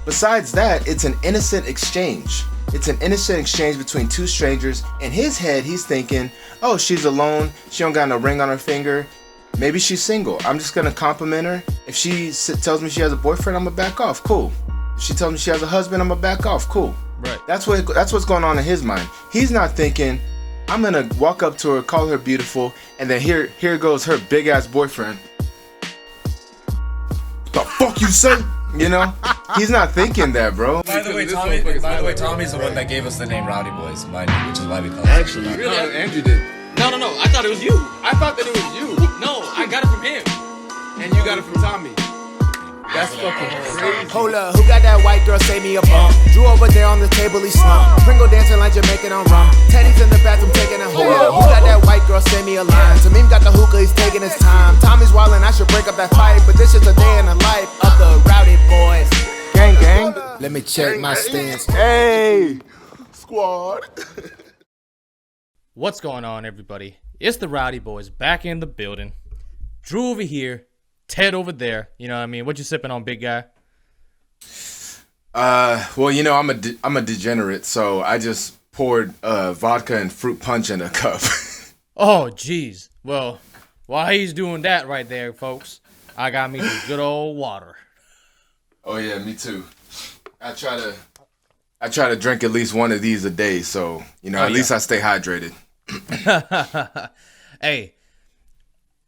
Besides that, it's an innocent exchange. It's an innocent exchange between two strangers. In his head, he's thinking, oh, she's alone. She don't got no ring on her finger. Maybe she's single. I'm just going to compliment her. If she tells me she has a boyfriend, I'm going to back off. Cool. If she tells me she has a husband, I'm going to back off. Cool. Right. That's what's going on in his mind. He's not thinking, I'm going to walk up to her, call her beautiful, and then here goes her big-ass boyfriend. The fuck you say? You know? He's not thinking that, bro. By the way, Tommy's the one that gave us the name Rowdy Boys, mind you, which is why we call it. Actually, Really? no, Andrew did. No, I thought it was you. I thought that it was you. No, I got it from him. And you got it from Tommy. That's fucking crazy. Hold up, who got that white girl, save me a bump? Drew over there on the table, he slumped. Pringle dancing like Jamaican on rum. Teddy's in the bathroom taking a hold up. Who got that white girl, save me a line? Tamim got the hookah, he's taking his time. Tommy's wildin', I should break up that fight, but this is a day in the life of the Rowdy Boys. Gang, gang. Let me check my stance. Hey, squad. What's going on, everybody? It's the Rowdy Boys back in the building. Drew over here, Ted over there. You know what I mean? What you sipping on, big guy? Well, you know, I'm a degenerate, so I just poured vodka and fruit punch in a cup. Oh, jeez. Well, while he's doing that right there, folks, I got me some good old water. Oh yeah, me too. I try to drink at least one of these a day, so you know, at least I stay hydrated. Hey,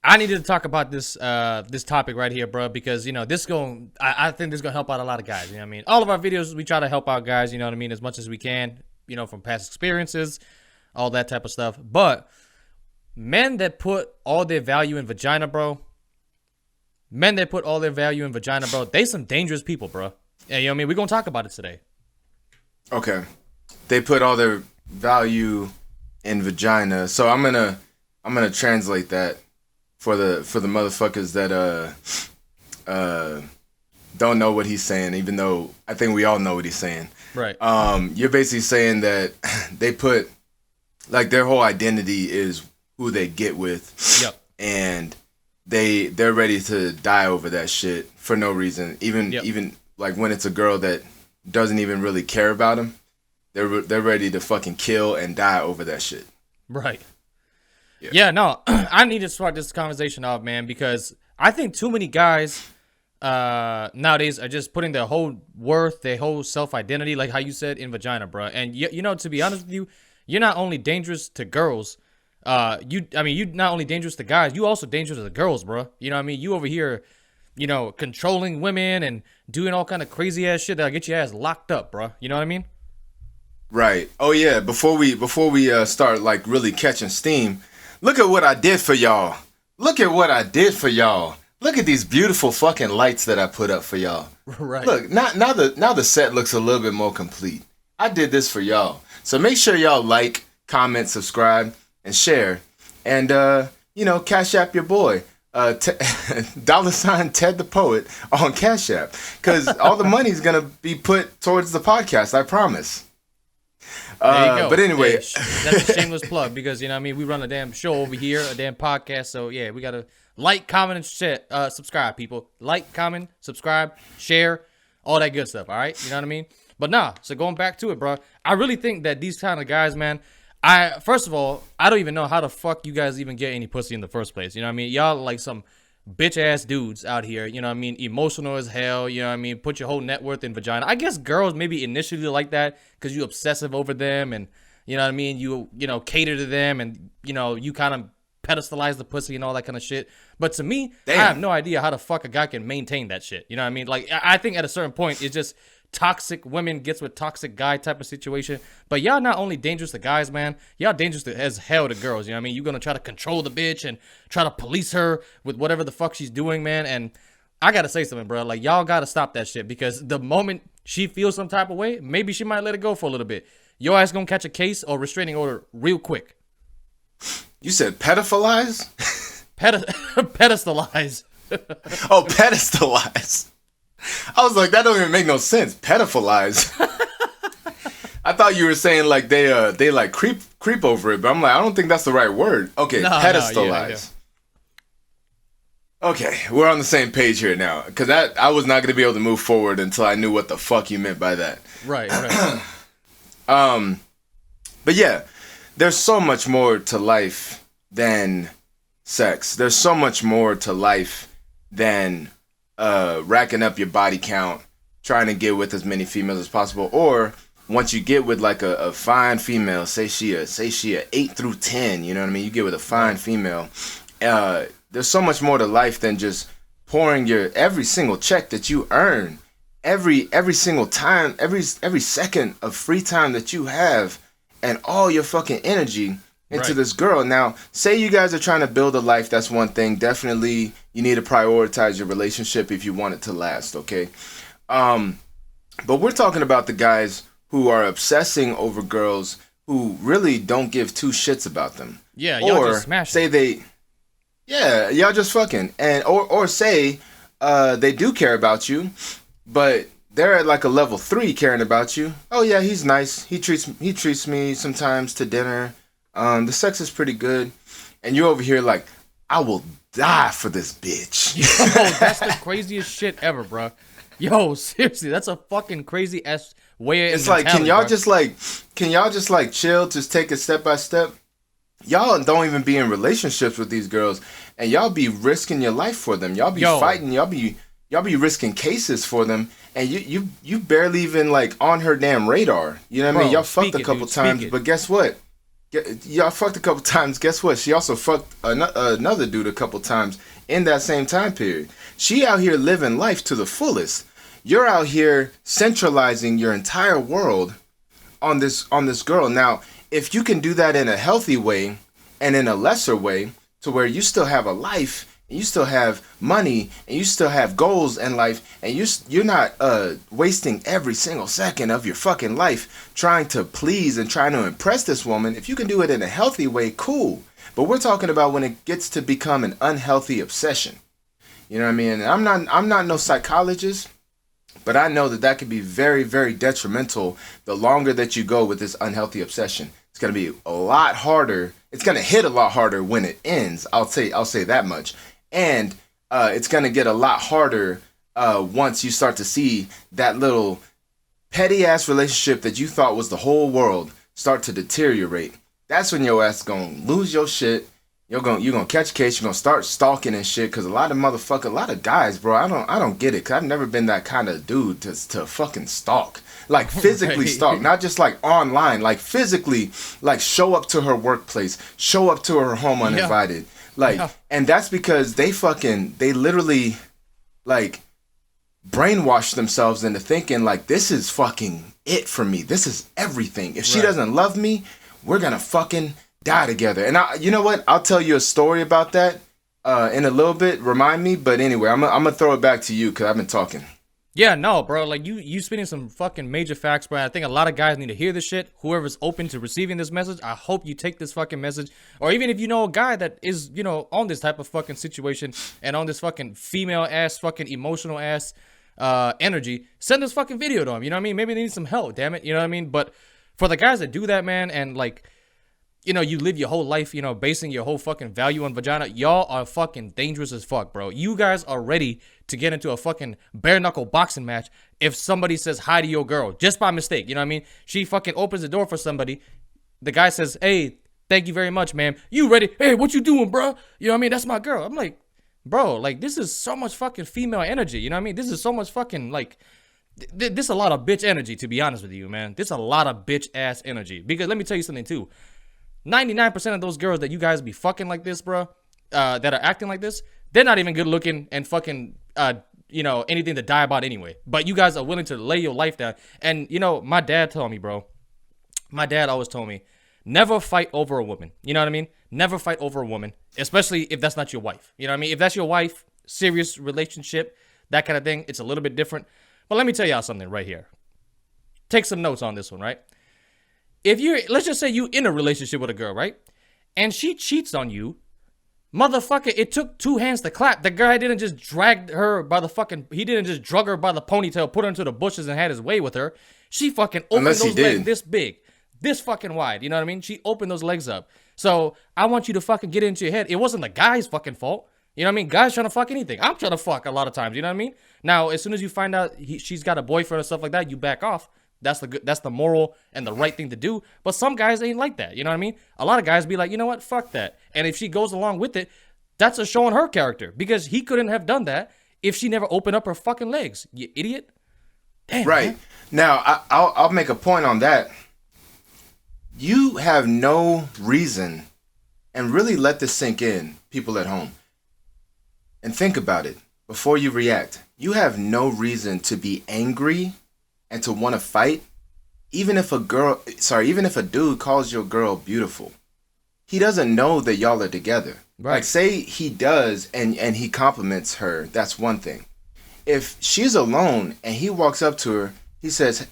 I needed to talk about this topic right here, bro, because you know I think this is gonna help out a lot of guys. You know what I mean? All of our videos, we try to help out guys. You know what I mean, as much as we can. You know, from past experiences, all that type of stuff. But men that put all their value in vagina, bro. Men that put all their value in vagina, bro. They some dangerous people, bro. Yeah, you know what I mean? We're gonna talk about it today. Okay, they put all their value in vagina. So I'm gonna translate that for the motherfuckers that don't know what he's saying, even though I think we all know what he's saying. Right. You're basically saying that they put like their whole identity is who they get with. Yep. And they're ready to die over that shit for no reason. Even like when it's a girl that doesn't even really care about them, they're ready to fucking kill and die over that shit. Right. Yeah, no, I need to start this conversation off, man, because I think too many guys nowadays are just putting their whole worth, their whole self-identity, like how you said, in vagina, bro. And you know, to be honest with you, you're not only dangerous to girls. You're not only dangerous to guys, you also dangerous to the girls, bro. You know what I mean? You over here, you know, controlling women and doing all kind of crazy ass shit that'll get your ass locked up, bro. You know what I mean? Right. Oh yeah. Before we start like really catching steam, look at what I did for y'all. Look at what I did for y'all. Look at these beautiful fucking lights that I put up for y'all. Right. Look, now the set looks a little bit more complete. I did this for y'all. So make sure y'all like, comment, subscribe, and share. And you know, Cash App your boy. $Ted the Poet on Cash App. Because all the money's gonna be put towards the podcast, I promise. There you go. But anyway, that's a shameless plug because you know what I mean, we run a damn show over here, a damn podcast. So yeah, we gotta like, comment, and share, subscribe, people. Like, comment, subscribe, share, all that good stuff. All right, you know what I mean. But nah, so going back to it, bro, I really think that these kind of guys, man. First of all, I don't even know how the fuck you guys even get any pussy in the first place. You know what I mean? Y'all like some bitch ass dudes out here, you know what I mean? Emotional as hell, you know what I mean? Put your whole net worth in vagina. I guess girls maybe initially like that because you obsessive over them and, you know what I mean? You know, cater to them and, you know, you kind of pedestalize the pussy and all that kind of shit. But to me, damn. I have no idea how the fuck a guy can maintain that shit. You know what I mean? Like, I think at a certain point, it's just toxic women gets with toxic guy type of situation. But y'all not only dangerous to guys, man, y'all dangerous as hell to girls. You know what I mean? You're gonna try to control the bitch and try to police her with whatever the fuck she's doing, man. And I gotta say something, bro. Like, y'all gotta stop that shit because the moment she feels some type of way, maybe she might let it go for a little bit. Your ass gonna catch a case or restraining order real quick. You said pedophilize? Pedestalize. Oh, pedestalize. I was like, that don't even make no sense. Pedophilize. I thought you were saying like they like creep over it, but I'm like, I don't think that's the right word. Okay, pedestalize. Okay, we're on the same page here now. Because I was not going to be able to move forward until I knew what the fuck you meant by that. Right. But yeah, there's so much more to life than sex. There's so much more to life than racking up your body count, trying to get with as many females as possible. Or once you get with like a fine female, say she a 8 through 10, you know what I mean? You get with a fine female. There's so much more to life than just pouring your every single check that you earn, every single time, every second of free time that you have, and all your fucking energy into this girl. Now, say you guys are trying to build a life, that's one thing. Definitely, you need to prioritize your relationship if you want it to last, okay? But we're talking about the guys who are obsessing over girls who really don't give two shits about them. Yeah, y'all or just smash say it. y'all just fucking, and or say they do care about you, but they're at like a level 3 caring about you. Oh yeah, he's nice. He treats me sometimes to dinner. The sex is pretty good, and you're over here like, I will die for this bitch. Yo, that's the craziest shit ever, bro. Yo, seriously, that's a fucking crazy ass way. It's like, can y'all just like chill, just take it step by step? Y'all don't even be in relationships with these girls, and y'all be risking your life for them. Y'all be fighting. Y'all be risking cases for them, and you barely even like on her damn radar. You know what I mean? Y'all fucked a couple times, but guess what? Y'all fucked a couple times. Guess what? She also fucked another dude a couple times in that same time period. She out here living life to the fullest. You're out here centralizing your entire world on this girl. Now, if you can do that in a healthy way and in a lesser way, to where you still have a life, and you still have money, and you still have goals in life, and you're not wasting every single second of your fucking life trying to please and trying to impress this woman. If you can do it in a healthy way, cool. But we're talking about when it gets to become an unhealthy obsession. You know what I mean? And I'm not no psychologist, but I know that can be very, very detrimental the longer that you go with this unhealthy obsession. It's going to be a lot harder. It's going to hit a lot harder when it ends. I'll say that much. And it's going to get a lot harder once you start to see that little petty ass relationship that you thought was the whole world start to deteriorate. That's when your ass going to lose your shit. You're gonna catch a case. You're gonna start stalking and shit. Cause a lot of guys, bro, I don't get it. Cause I've never been that kind of dude to fucking stalk, like physically stalk, not just like online, like physically, like show up to her workplace, show up to her home uninvited, and that's because they literally like brainwash themselves into thinking like this is fucking it for me. This is everything. If she doesn't love me, we're gonna fucking die together. And you know what? I'll tell you a story about that in a little bit. Remind me. But anyway, I'm gonna throw it back to you because I've been talking. Yeah, no, bro. Like you spitting some fucking major facts, bro. I think a lot of guys need to hear this shit. Whoever's open to receiving this message, I hope you take this fucking message. Or even if you know a guy that is, on this type of fucking situation and on this fucking female ass, fucking emotional ass energy, send this fucking video to him. You know what I mean? Maybe they need some help. Damn it. You know what I mean? But for the guys that do that, man, and like, you live your whole life, basing your whole fucking value on vagina. Y'all are fucking dangerous as fuck, bro. You guys are ready to get into a fucking bare knuckle boxing match if somebody says hi to your girl just by mistake. You know what I mean? She fucking opens the door for somebody. The guy says, "Hey, thank you very much, ma'am. You ready? Hey, what you doing, bro? You know what I mean? That's my girl." I'm like, bro, like this is so much fucking female energy. You know what I mean? This is so much fucking like. This is a lot of bitch energy, to be honest with you, man. This is a lot of bitch ass energy. Because let me tell you something too. 99% of those girls that you guys be fucking like this, bro, that are acting like this, they're not even good looking and fucking, anything to die about anyway. But you guys are willing to lay your life down. And, my dad told me, bro, my dad always told me, never fight over a woman. You know what I mean? Never fight over a woman, especially if that's not your wife. You know what I mean? If that's your wife, serious relationship, that kind of thing, it's a little bit different. But let me tell y'all something right here. Take some notes on this one, right? Let's just say you in a relationship with a girl, right? And she cheats on you. Motherfucker, it took 2 hands to clap. The guy didn't just drag her by the fucking, he didn't just drug her by the ponytail, put her into the bushes and had his way with her. She fucking opened those legs this big, this fucking wide. You know what I mean? She opened those legs up. So I want you to fucking get into your head. It wasn't the guy's fucking fault. You know what I mean? Guys trying to fuck anything. I'm trying to fuck a lot of times. You know what I mean? Now, as soon as you find out she's got a boyfriend or stuff like that, you back off. That's the moral and the right thing to do. But some guys ain't like that. You know what I mean? A lot of guys be like, you know what? Fuck that. And if she goes along with it, that's a showing her character because he couldn't have done that if she never opened up her fucking legs. You idiot. Damn. Right. Man. Now, I'll make a point on that. You have no reason, and really let this sink in, people at home. And think about it before you react. You have no reason to be angry and to want to fight, even if a dude calls your girl beautiful. He doesn't know that y'all are together. Right. Like, say he does and he compliments her, that's one thing. If she's alone and he walks up to her, he says,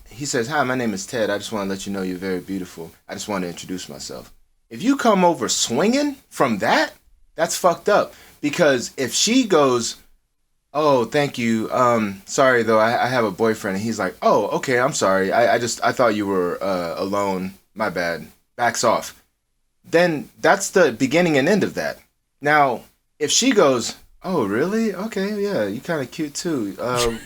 "Hi, my name is Ted. I just want to let you know you're very beautiful. I just want to introduce myself." If you come over swinging from that, that's fucked up. Because if she goes, "Oh, thank you. Sorry though, I have a boyfriend," and he's like, "Oh, okay, I'm sorry. I thought you were alone. My bad." Backs off. Then that's the beginning and end of that. Now, if she goes, "Oh, really? Okay, yeah, you kind of cute too.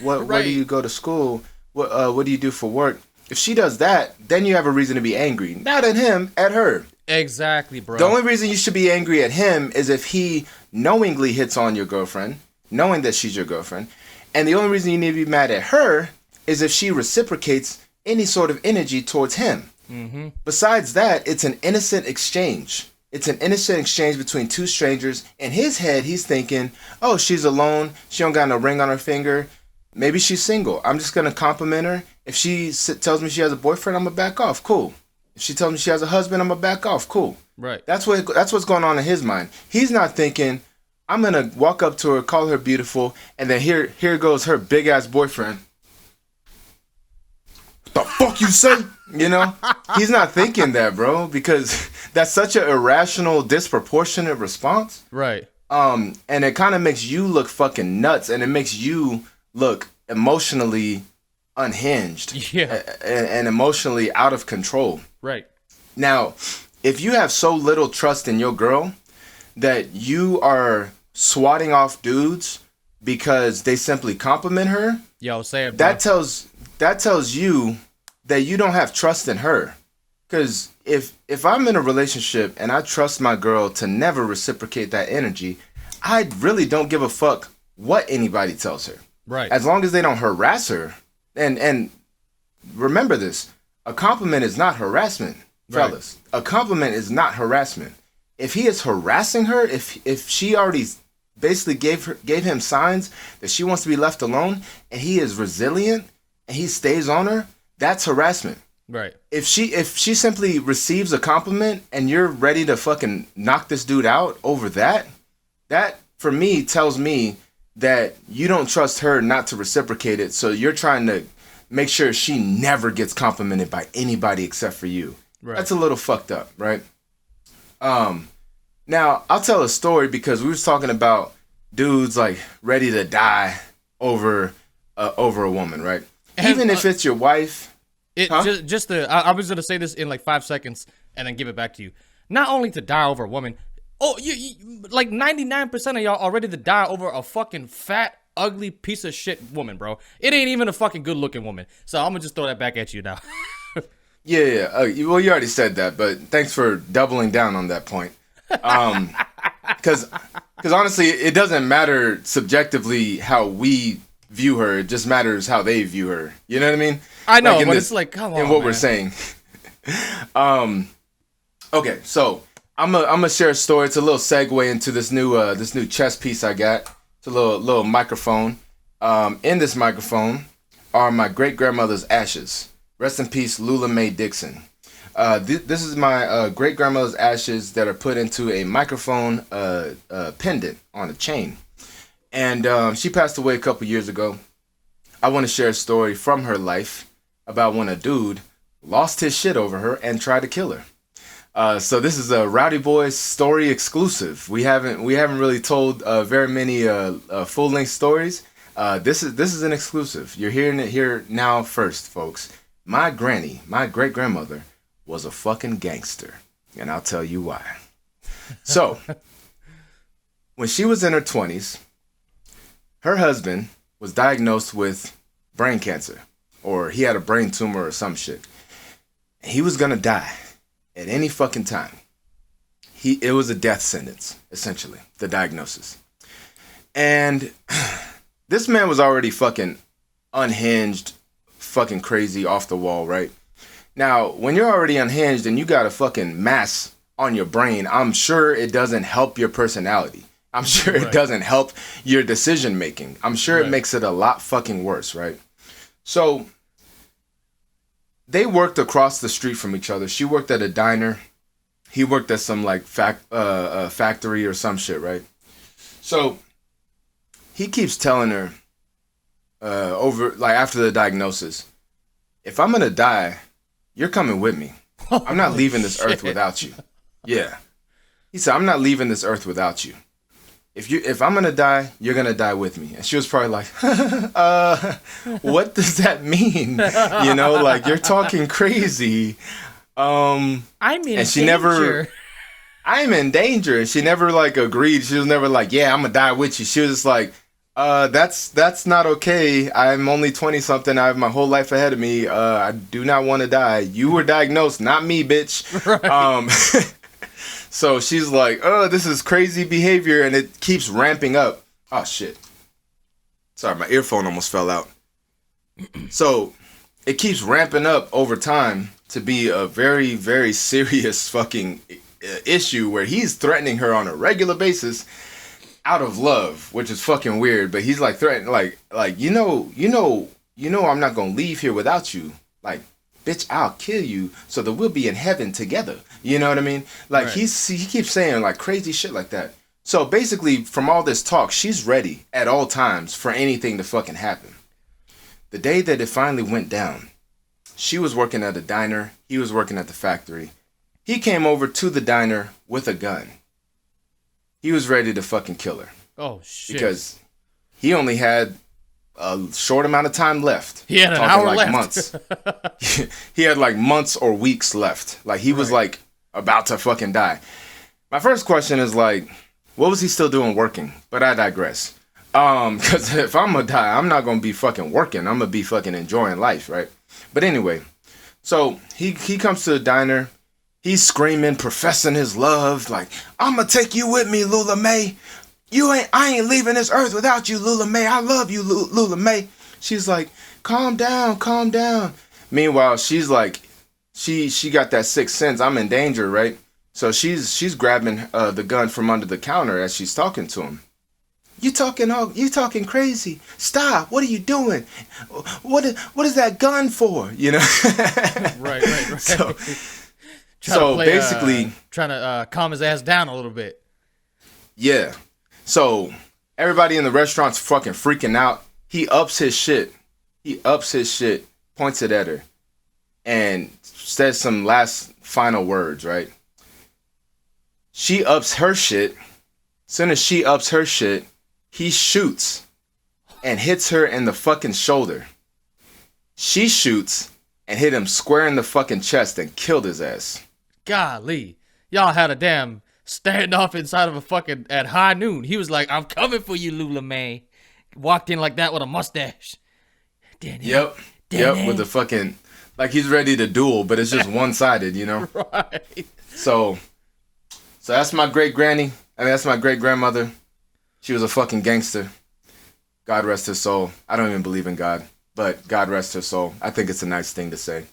Where do you go to school? What do you do for work?" If she does that, then you have a reason to be angry. Not at him, at her. Exactly, bro. The only reason you should be angry at him is if he knowingly hits on your girlfriend, knowing that she's your girlfriend. And the only reason you need to be mad at her is if she reciprocates any sort of energy towards him. Mm-hmm. Besides that, it's an innocent exchange. It's an innocent exchange between two strangers. In his head, he's thinking, "Oh, she's alone. She don't got no ring on her finger. Maybe she's single. I'm just going to compliment her. If she tells me she has a boyfriend, I'm going to back off. Cool. If she tells me she has a husband, I'm going to back off. Cool." Right. That's what's going on in his mind. He's not thinking, "I'm going to walk up to her, call her beautiful, and then here goes her big-ass boyfriend. What the fuck you say?" You know? He's not thinking that, bro, because that's such an irrational, disproportionate response. Right. And it kind of makes you look fucking nuts, and it makes you look emotionally unhinged. Yeah. And emotionally out of control. Right. Now, if you have so little trust in your girl that you are swatting off dudes because they simply compliment her, Yo, say it, bro. that tells you that you don't have trust in her. Because if I'm in a relationship and I trust my girl to never reciprocate that energy, I really don't give a fuck what anybody tells her. Right. As long as they don't harass her. And remember this, a compliment is not harassment, fellas. Right. A compliment is not harassment. If he is harassing her, if she already basically gave him signs that she wants to be left alone, and he is resilient and he stays on her, that's harassment. Right. If she simply receives a compliment and you're ready to fucking knock this dude out over that for me tells me that you don't trust her not to reciprocate it, so you're trying to make sure she never gets complimented by anybody except for you. Right. That's a little fucked up, right? Now I'll tell a story because we was talking about dudes like ready to die over a woman, right? And, even if it's your wife. I was gonna say this in like 5 seconds and then give it back to you. Not only to die over a woman. Oh, you like 99% of y'all are ready to die over a fucking fat, ugly piece of shit woman, bro. It ain't even a fucking good looking woman. So I'm gonna just throw that back at you now. Yeah. Well, you already said that, but thanks for doubling down on that point. Because honestly, it doesn't matter subjectively how we view her. It just matters how they view her. You know what I mean? I know, but it's like, come on, in what man. we're saying. Okay, so I'm gonna share a story. It's a little segue into this new chess piece I got. It's a little microphone. In this microphone are my great grandmother's ashes. Rest in peace, Lula Mae Dixon. This is my great grandmother's ashes that are put into a microphone pendant on a chain, and she passed away a couple years ago. I want to share a story from her life about when a dude lost his shit over her and tried to kill her. So this is a Rowdy Boys story exclusive. We haven't really told very many full length stories. This is an exclusive. You're hearing it here now first, folks. My granny, my great grandmother, was a fucking gangster, and I'll tell you why. So when she was in her 20s, her husband was diagnosed with brain cancer, or he had a brain tumor or some shit. He was gonna die at any fucking time. It was a death sentence, essentially, the diagnosis. And this man was already fucking unhinged, fucking crazy, off the wall, right? Now, when you're already unhinged and you got a fucking mass on your brain, I'm sure it doesn't help your personality. I'm sure it doesn't help your decision making. I'm sure it makes it a lot fucking worse, right? So they worked across the street from each other. She worked at a diner. He worked at some like factory or some shit, right? So he keeps telling her after the diagnosis, if I'm gonna die, you're coming with me. I'm not leaving this earth without you. Yeah. He said, I'm not leaving this earth without you. If I'm gonna die, you're gonna die with me. And she was probably like, what does that mean? You know, like, you're talking crazy. I'm in danger. I'm in danger. And she never like agreed. She was never like, yeah, I'm gonna die with you. She was just like, that's not okay. I'm only 20 something. I have my whole life ahead of me. I do not want to die. You were diagnosed, not me, bitch. Right. So she's like, oh, this is crazy behavior, and it keeps ramping up. Oh, shit. Sorry, my earphone almost fell out. So it keeps ramping up over time to be a very, very serious fucking issue where he's threatening her on a regular basis out of love, which is fucking weird. But he's like threatening, like you know, I'm not gonna leave here without you. Like, bitch, I'll kill you so that we'll be in heaven together. You know what I mean? Like, right. He keeps saying like crazy shit like that. So basically, from all this talk, she's ready at all times for anything to fucking happen. The day that it finally went down, she was working at a diner. He was working at the factory. He came over to the diner with a gun. He was ready to fucking kill her. Oh, shit. Because he only had a short amount of time left. He had an hour like left. Months. He had like months or weeks left. Like, he was like about to fucking die. My first question is like, what was he still doing working? But I digress. Because if I'm gonna die, I'm not gonna be fucking working. I'm gonna be fucking enjoying life, right? But anyway, so he comes to the diner. He's screaming, professing his love, like, I'm gonna take you with me, Lula Mae. I ain't leaving this earth without you, Lula Mae. I love you, Lula Mae. She's like, calm down, calm down. Meanwhile, she's like, she got that sixth sense. I'm in danger, right? So she's grabbing the gun from under the counter as she's talking to him. You talking crazy. Stop. What are you doing? What is that gun for? You know? Right. So basically, trying to calm his ass down a little bit. Yeah. So everybody in the restaurant's fucking freaking out. He ups his shit, points it at her, and says some last final words, right? She ups her shit. As soon as she ups her shit, he shoots and hits her in the fucking shoulder. She shoots and hit him square in the fucking chest and killed his ass. Golly. Y'all had a damn standoff inside of a fucking at high noon. He was like, I'm coming for you, Lula Mae. Walked in like that with a mustache. Yep, with the fucking, like he's ready to duel, but it's just one-sided, you know? Right. So that's my great-granny. I mean, that's my great-grandmother. She was a fucking gangster. God rest her soul. I don't even believe in God, but God rest her soul. I think it's a nice thing to say.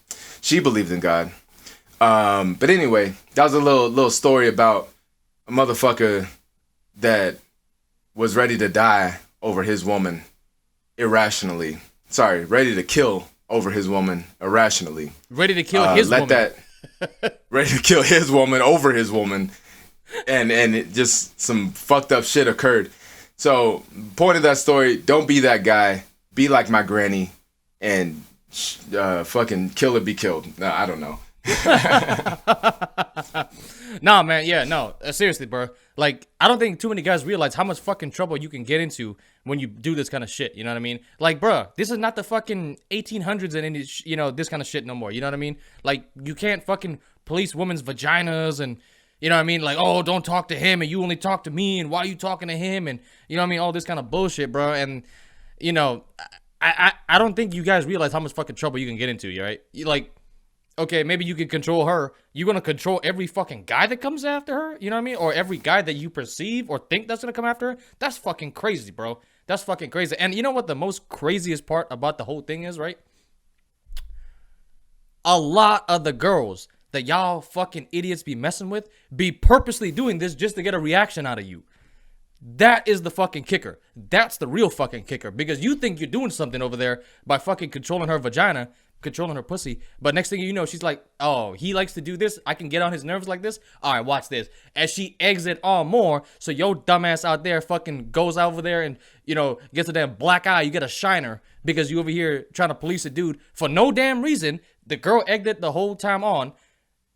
She believed in God. But anyway, that was a little story about a motherfucker that was ready to die over his woman irrationally. Sorry, ready to kill over his woman irrationally. Ready to kill his woman. Ready to kill his woman over his woman. And it just some fucked up shit occurred. So, point of that story, don't be that guy. Be like my granny and fucking kill or be killed. No, I don't know. Nah, man, yeah, no. Seriously, bro. Like, I don't think too many guys realize how much fucking trouble you can get into when you do this kind of shit. You know what I mean? Like, bro, this is not the fucking 1800s and any, this kind of shit no more. You know what I mean? Like, you can't fucking police women's vaginas and You know what I mean? Like, oh, don't talk to him, and you only talk to me, and why are you talking to him? And you know what I mean? All this kind of bullshit, bro. And you know, I don't think you guys realize how much fucking trouble you can get into, right? You like, okay, maybe you can control her. You're gonna control every fucking guy that comes after her. You know what I mean? Or every guy that you perceive or think that's gonna come after her. That's fucking crazy, bro. That's fucking crazy. And you know what the most craziest part about the whole thing is, right? A lot of the girls that y'all fucking idiots be messing with be purposely doing this just to get a reaction out of you. That is the fucking kicker. That's the real fucking kicker. Because you think you're doing something over there by fucking controlling her vagina, controlling her pussy. But next thing you know, she's like, oh, he likes to do this. I can get on his nerves like this. All right, watch this. As she eggs it on more, so yo dumbass out there fucking goes over there and, you know, gets a damn black eye. You get a shiner because you over here trying to police a dude for no damn reason. The girl egged it the whole time on.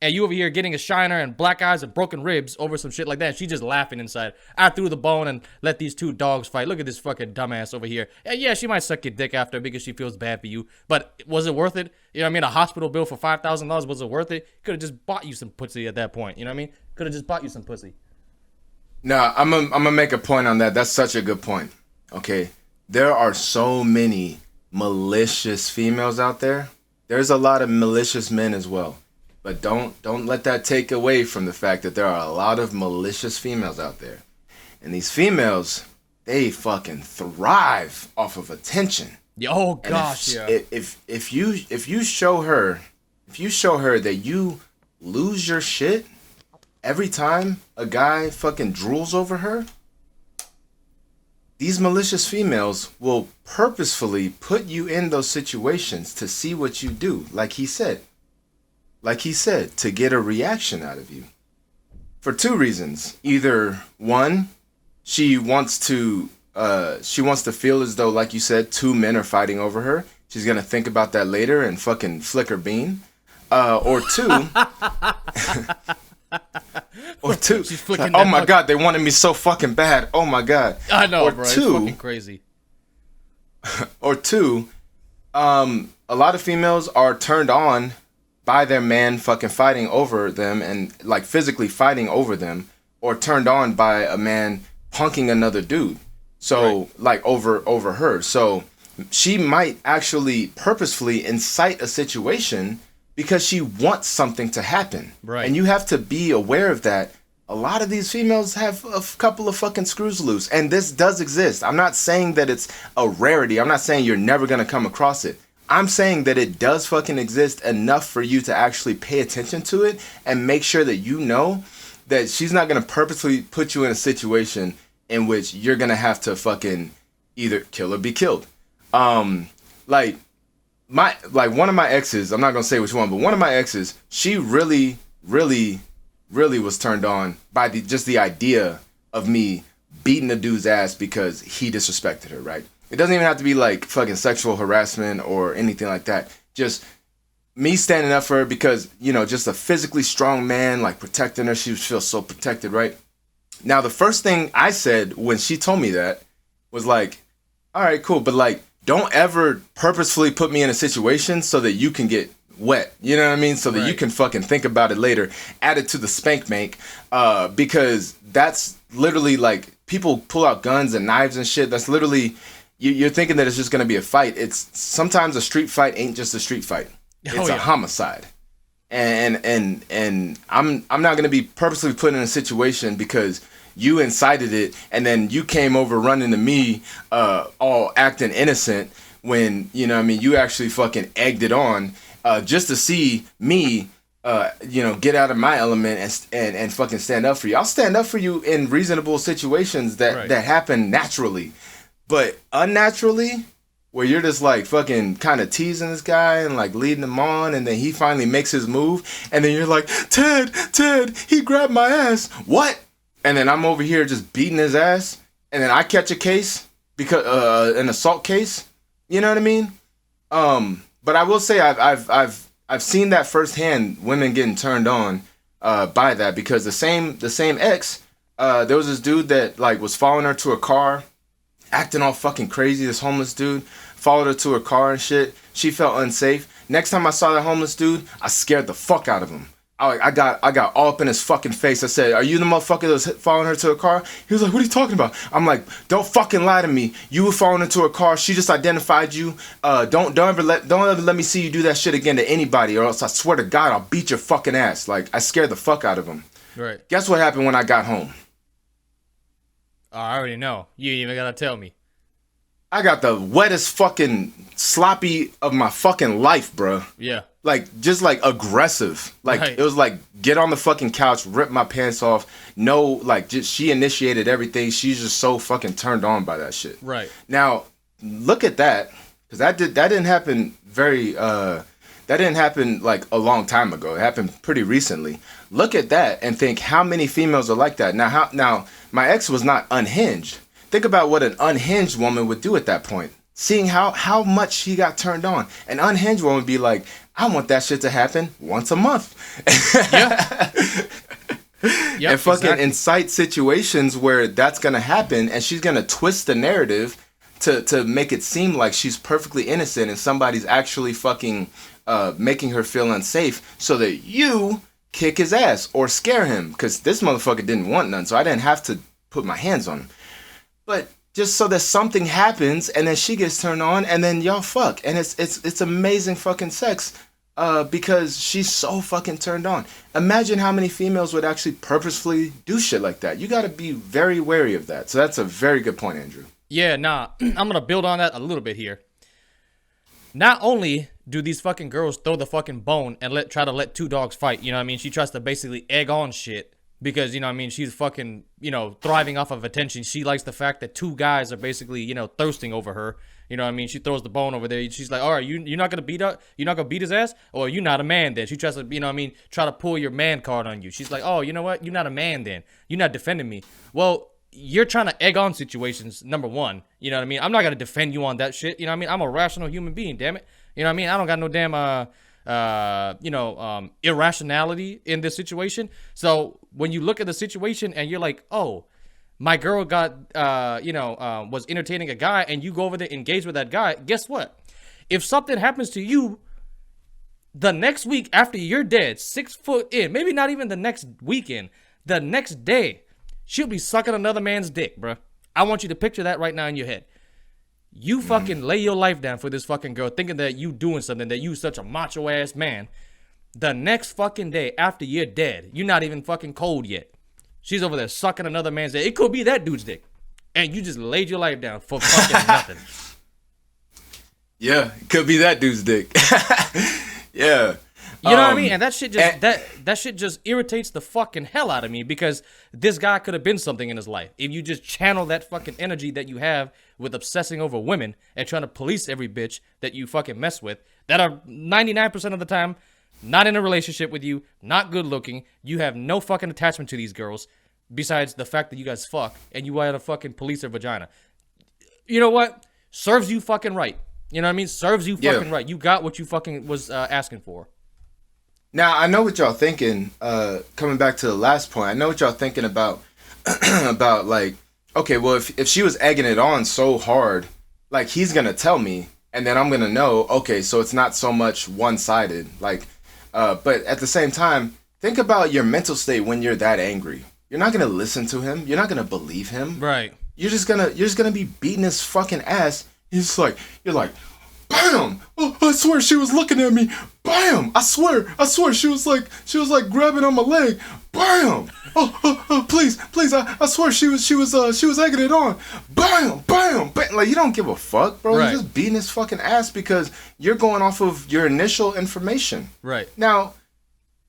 And you over here getting a shiner and black eyes and broken ribs over some shit like that. She's just laughing inside. I threw the bone and let these two dogs fight. Look at this fucking dumbass over here. And yeah, she might suck your dick after because she feels bad for you. But was it worth it? You know what I mean? A hospital bill for $5,000, was it worth it? Could have just bought you some pussy at that point. You know what I mean? Could have just bought you some pussy. No, I'm gonna make a point on that. That's such a good point. Okay, there are so many malicious females out there. There's a lot of malicious men as well. But don't let that take away from the fact that there are a lot of malicious females out there. And these females, they fucking thrive off of attention. Oh gosh, if you show her that you lose your shit every time a guy fucking drools over her, these malicious females will purposefully put you in those situations to see what you do, like he said, to get a reaction out of you. For two reasons. Either one, she wants to feel as though, like you said, two men are fighting over her. She's gonna think about that later and fucking flick her bean. Or two, She's flicking oh my god, they wanted me so fucking bad. Oh my god. I know, or bro. Two, it's fucking crazy. Or two, a lot of females are turned on by their man fucking fighting over them and like physically fighting over them, or turned on by a man punking another dude. So right. Like over her. So she might actually purposefully incite a situation because she wants something to happen. Right. And you have to be aware of that. A lot of these females have a couple of fucking screws loose, and this does exist. I'm not saying that it's a rarity. I'm not saying you're never gonna come across it. I'm saying that it does fucking exist enough for you to actually pay attention to it and make sure that you know that she's not going to purposely put you in a situation in which you're going to have to fucking either kill or be killed. Like one of my exes, I'm not going to say which one, but one of my exes, she really was turned on by just the idea of me beating a dude's ass because he disrespected her, right? It doesn't even have to be like fucking sexual harassment or anything like that. Just me standing up for her because, you know, just a physically strong man, like protecting her. She feels so protected, right? Now, the first thing I said when she told me that was like, all right, cool. But like, don't ever purposefully put me in a situation so that you can get wet. You know what I mean? So that you can fucking think about it later. Add it to the spank bank. Because that's literally like people pull out guns and knives and shit. That's literally... You're thinking that it's just going to be a fight. It's sometimes a street fight ain't just a street fight. It's a homicide. And I'm not going to be purposely put in a situation because you incited it and then you came over running to me all acting innocent when, you know what I mean, you actually fucking egged it on just to see me get out of my element and fucking stand up for you. I'll stand up for you in reasonable situations that happen naturally. But unnaturally, where you're just like fucking kind of teasing this guy and like leading him on, and then he finally makes his move, and then you're like, Ted, he grabbed my ass. What? And then I'm over here just beating his ass, and then I catch a case because an assault case. You know what I mean? But I will say I've seen that firsthand. Women getting turned on by that because the same ex, there was this dude that like was following her to a car. Acting all fucking crazy, this homeless dude followed her to her car and shit. She felt unsafe. Next time I saw that homeless dude, I scared the fuck out of him. I got all up in his fucking face. I said, "Are you the motherfucker that was following her to a car?" He was like, "What are you talking about?" I'm like, "Don't fucking lie to me. You were following her to a car. She just identified you. Don't ever let me see you do that shit again to anybody, or else I swear to God I'll beat your fucking ass." Like, I scared the fuck out of him. Right. Guess what happened when I got home? Oh, I already know. You ain't even gotta tell me. I got the wettest fucking sloppy of my fucking life, bro. Yeah. Like, just like aggressive. Like, Right. It was like, get on the fucking couch, rip my pants off. No, like, just she initiated everything. She's just so fucking turned on by that shit. Right. Now, look at that, because that didn't happen that didn't happen like a long time ago. It happened pretty recently. Look at that and think how many females are like that. Now my ex was not unhinged. Think about what an unhinged woman would do at that point. Seeing how much she got turned on. An unhinged woman would be like, I want that shit to happen once a month. Yeah. Yep, And fucking exactly. incite situations where that's gonna happen, and she's gonna twist the narrative to make it seem like she's perfectly innocent and somebody's actually fucking making her feel unsafe so that you kick his ass or scare him, because this motherfucker didn't want none, so I didn't have to put my hands on him. But just so that something happens and then she gets turned on and then y'all fuck, and it's amazing fucking sex because she's so fucking turned on. Imagine how many females would actually purposefully do shit like that. You got to be very wary of that. So that's a very good point, Andrew. Yeah, nah. I'm gonna build on that a little bit here. Not only do these fucking girls throw the fucking bone and try to let two dogs fight, you know what I mean? She tries to basically egg on shit because, you know what I mean, she's fucking, you know, thriving off of attention. She likes the fact that two guys are basically, you know, thirsting over her. You know what I mean? She throws the bone over there. She's like, all right, you're not gonna you're not gonna beat his ass? Or you're not a man then. She tries to, you know what I mean, try to pull your man card on you. She's like, oh, you know what? You're not a man then. You're not defending me. Well, you're trying to egg on situations, number one. You know what I mean? I'm not gonna defend you on that shit. You know what I mean? I'm a rational human being, damn it. You know what I mean? I don't got no damn irrationality in this situation. So when you look at the situation and you're like, oh, my girl got was entertaining a guy, and you go over there, engage with that guy, guess what? If something happens to you the next week after you're dead, 6 foot in, maybe not even the next weekend, the next day, she'll be sucking another man's dick, bruh. I want you to picture that right now in your head. You fucking lay your life down for this fucking girl, thinking that you doing something, that you such a macho ass man. The next fucking day after you're dead, you're not even fucking cold yet. She's over there sucking another man's dick. It could be that dude's dick. And you just laid your life down for fucking nothing. Yeah, it could be that dude's dick. Yeah. You know what I mean? And that shit just that shit just irritates the fucking hell out of me, because this guy could have been something in his life. If you just channel that fucking energy that you have with obsessing over women and trying to police every bitch that you fucking mess with, that are 99% of the time not in a relationship with you, not good looking, you have no fucking attachment to these girls besides the fact that you guys fuck, and you want to fucking police their vagina. You know what? Serves you fucking right. You know what I mean? Serves you fucking right. You got what you fucking was asking for. Now, I know what y'all thinking, coming back to the last point, I know what y'all thinking about, about like, okay, well, if she was egging it on so hard, like, he's going to tell me, and then I'm going to know, okay, so it's not so much one-sided, like, but at the same time, think about your mental state when you're that angry. You're not going to listen to him. You're not going to believe him. Right. You're just going to be beating his fucking ass. You're like, bam! Oh, I swear she was looking at me. Bam! I swear she was like grabbing on my leg. Bam! Oh, please, I swear she was egging it on. Bam! Like, you don't give a fuck, bro. Right. You're just beating his fucking ass because you're going off of your initial information. Right. Now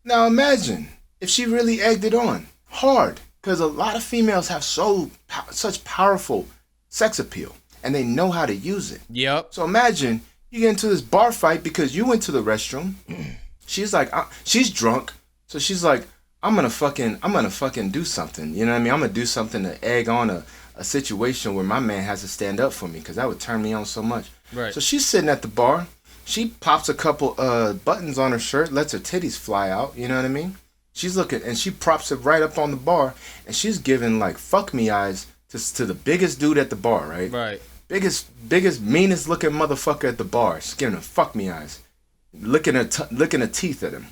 imagine if she really egged it on hard, because a lot of females have such powerful sex appeal, and they know how to use it. Yep. So imagine you get into this bar fight because you went to the restroom. She's like, she's drunk, so she's like, I'm gonna fucking do something. You know what I mean? I'm gonna do something to egg on a situation where my man has to stand up for me, because that would turn me on so much. Right. So she's sitting at the bar. She pops a couple buttons on her shirt, lets her titties fly out. You know what I mean? She's looking, and she props it right up on the bar, and she's giving like fuck me eyes to the biggest dude at the bar, right? Right. Biggest, meanest looking motherfucker at the bar. She's giving him fuck me eyes, licking her teeth at him.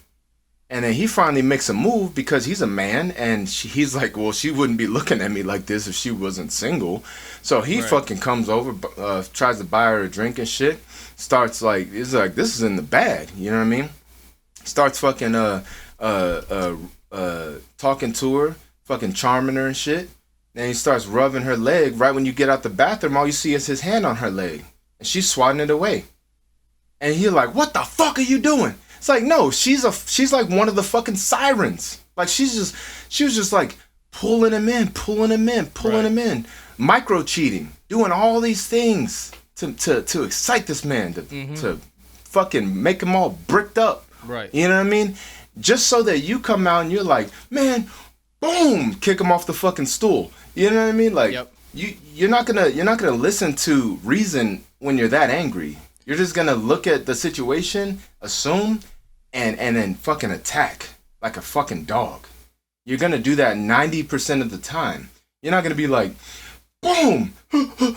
And then he finally makes a move because he's a man, and he's like, well, she wouldn't be looking at me like this if she wasn't single. So he fucking comes over, tries to buy her a drink and shit. Starts like, it's like, this is in the bag, you know what I mean? Starts fucking talking to her, fucking charming her and shit. Then he starts rubbing her leg. Right when you get out the bathroom, all you see is his hand on her leg, and she's swatting it away. And he's like, "What the fuck are you doing?" It's like, no, she's like one of the fucking sirens. Like she was just like pulling him in, micro cheating, doing all these things to excite this man, to fucking make him all bricked up. Right. You know what I mean? Just so that you come out and you're like, man, boom, kick him off the fucking stool. You know what I mean? Like, you're not gonna listen to reason when you're that angry. You're just gonna look at the situation, assume, and then fucking attack like a fucking dog. You're gonna do that 90% of the time. You're not gonna be like, boom,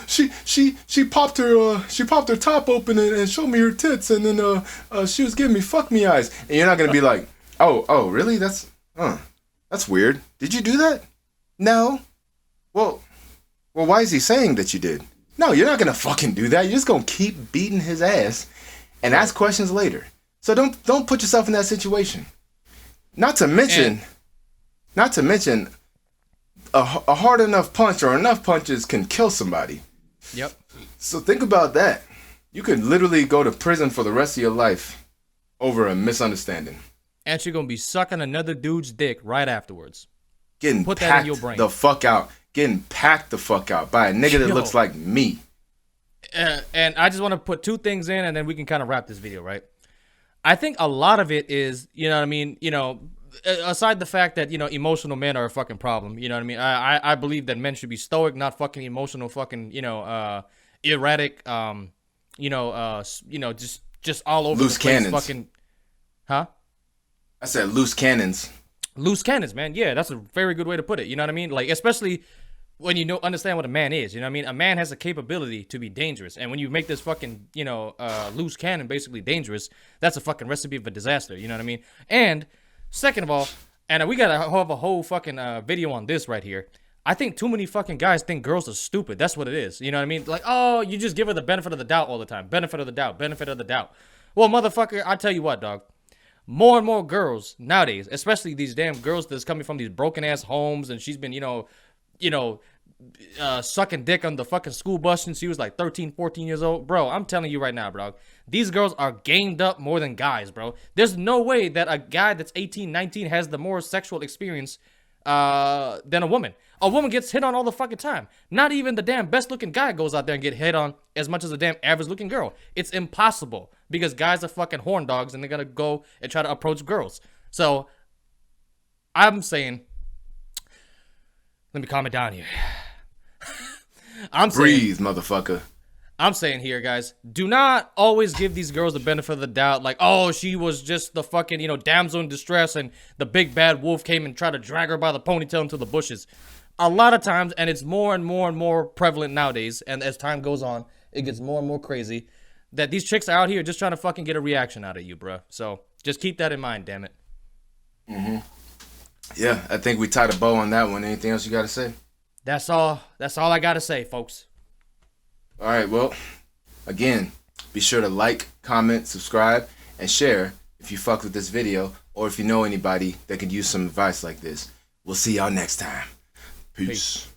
she popped her top open and showed me her tits, and then she was giving me fuck me eyes. And you're not gonna be like, oh really? That's weird. Did you do that? No. Well, why is he saying that you did? No, you're not gonna fucking do that. You're just gonna keep beating his ass and ask questions later. So don't put yourself in that situation. Not to mention, a hard enough punch or enough punches can kill somebody. Yep. So think about that. You could literally go to prison for the rest of your life over a misunderstanding. And you're gonna be sucking another dude's dick right afterwards. Getting Put that packed in your brain. the fuck out. Getting packed the fuck out by a nigga that looks like me. And I just want to put two things in, and then we can kind of wrap this video, right? I think a lot of it is, you know what I mean, you know, aside the fact that, you know, emotional men are a fucking problem, you know what I mean? I believe that men should be stoic, not fucking emotional, fucking, you know, erratic, just all over loose the place, cannons. fucking, huh? I said loose cannons. Loose cannons, man. Yeah, that's a very good way to put it. You know what I mean? Like, especially when you understand what a man is. You know what I mean? A man has a capability to be dangerous. And when you make this fucking, you know, loose cannon basically dangerous, that's a fucking recipe for disaster. You know what I mean? And second of all, and we gotta have a whole fucking video on this right here. I think too many fucking guys think girls are stupid. That's what it is. You know what I mean? Like, oh, you just give her the benefit of the doubt all the time. Benefit of the doubt. Benefit of the doubt. Well, motherfucker, I tell you what, dog. More and more girls nowadays, especially these damn girls that's coming from these broken ass homes, and she's been, sucking dick on the fucking school bus since she was like 13, 14 years old. Bro, I'm telling you right now, bro. These girls are gamed up more than guys, bro. There's no way that a guy that's 18, 19 has the more sexual experience than a woman. A woman gets hit on all the fucking time. Not even the damn best looking guy goes out there and get hit on as much as a damn average looking girl. It's impossible because guys are fucking horn dogs and they're gonna go and try to approach girls. So I'm saying, let me calm it down here. Breathe, motherfucker. I'm saying here, guys, do not always give these girls the benefit of the doubt. Like, oh, she was just the fucking, damsel in distress, and the big bad wolf came and tried to drag her by the ponytail into the bushes. A lot of times, and it's more and more and more prevalent nowadays, and as time goes on, it gets more and more crazy, that these chicks are out here just trying to fucking get a reaction out of you, bro. So just keep that in mind, damn it. Mm-hmm. Yeah, I think we tied a bow on that one. Anything else you got to say? That's all I got to say, folks. All right, well, again, be sure to like, comment, subscribe, and share if you fuck with this video or if you know anybody that could use some advice like this. We'll see y'all next time. Peace.